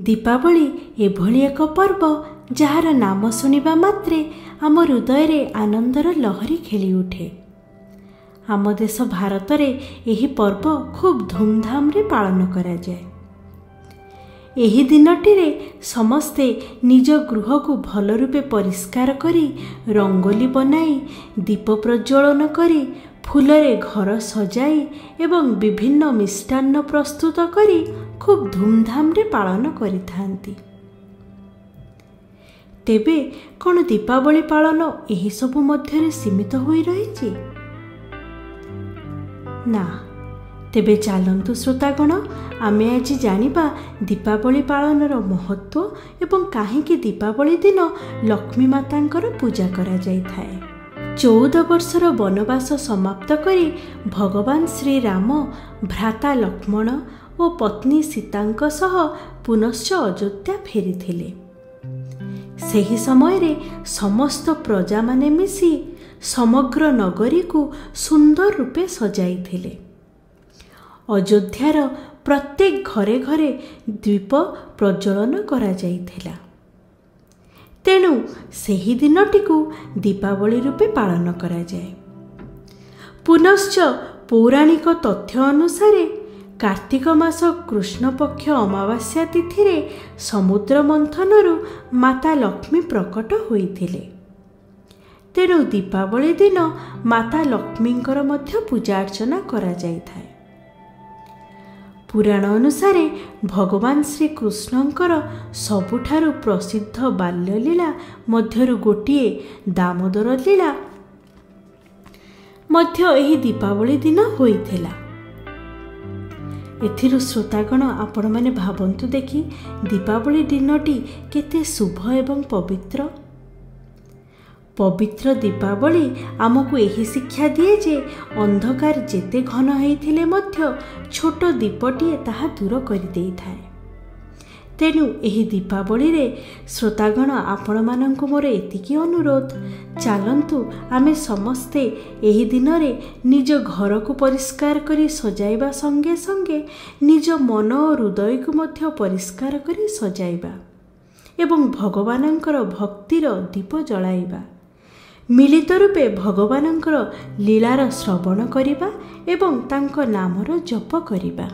दीपावली एभली एक पर्व जार नाम शुणिबा मात्रे आम हृदय रे आनंदर लहरी खेली उठे। आम देश भारत रे एही पर्व खूब धूमधाम रे पालन करा जाए। एही दिनटी रे समस्ते निज गृह को भल रूपे परिष्कार करी रंगोली बनाई दीप प्रज्वलन करी फूलरे घर सजाई एवं विभिन्न मिष्टान्न प्रस्तुत करी खूब धूमधाम रे पालन करिथांती। तेबे कौन दीपावली पालन एही सबु मध्यरे सीमित होई रहिछि? ना, तेबे चलंतु श्रोतागण आमे आज जानिबा दीपावली पालनर महत्व एवं काहेकि दीपावली दिन लक्ष्मी मातांकर पूजा करा जाय थाए। 14 वर्षर वनवास समाप्त करी भगवान श्री राम भ्राता लक्ष्मण और पत्नी सीतांक सह पुनश्च अयोध्या फेरिथिले। सेही समय रे समस्त प्रजा माने मिसी समग्र नगरी को सुंदर रूपे सजाइथिले। अयोध्यार प्रत्येक घरे घरे दीप प्रज्वलन करा जाइथिला। तेणु सेही दिनटी को दीपावली रूपे पालन करा जाए। पुनश्च पौराणिक तथ्य अनुसार कार्तिक मास कृष्ण पक्ष अमावास्या तिथि रे समुद्र मंथनरु माता लक्ष्मी प्रकट होइथिले। तेणु दीपावली दिन माता लक्ष्मींकर मध्य पूजा अर्चना करा जाइथाए। पुराण अनुसार भगवान श्री कृष्णंकर सबुठारु प्रसिद्ध बाल्य लीला मध्यरु गोटिए दामोदर लीला मध्य एही दीपावली दिन होइथिला। एथिरु श्रोतागण आपण माने भाबंतु देखि दीपावली दिनटी केते शुभ एवं पवित्र। पवित्र दीपावली आमको यही शिक्षा दिए जे अंधकार जेते घन होइथिले मध्य छोट दीपटीए ताहा दूर करि देई थाए। तेणु एही दीपावली रे श्रोतागण आपण मानंकु मोर एतिकी अनुरोध, चलंतु आमे समस्ते एही दिन रे निज घर को परिष्कार करी सजाइबा संगे संगे निज मन और हृदय को मध्य परिष्कार करी सजाइबा एवं भगवानंकर भक्तिर दीप जलाइबा। मिलित रूपे भगवानंकर लीलार श्रवण करिबा एवं तांको नामर जप करिबा।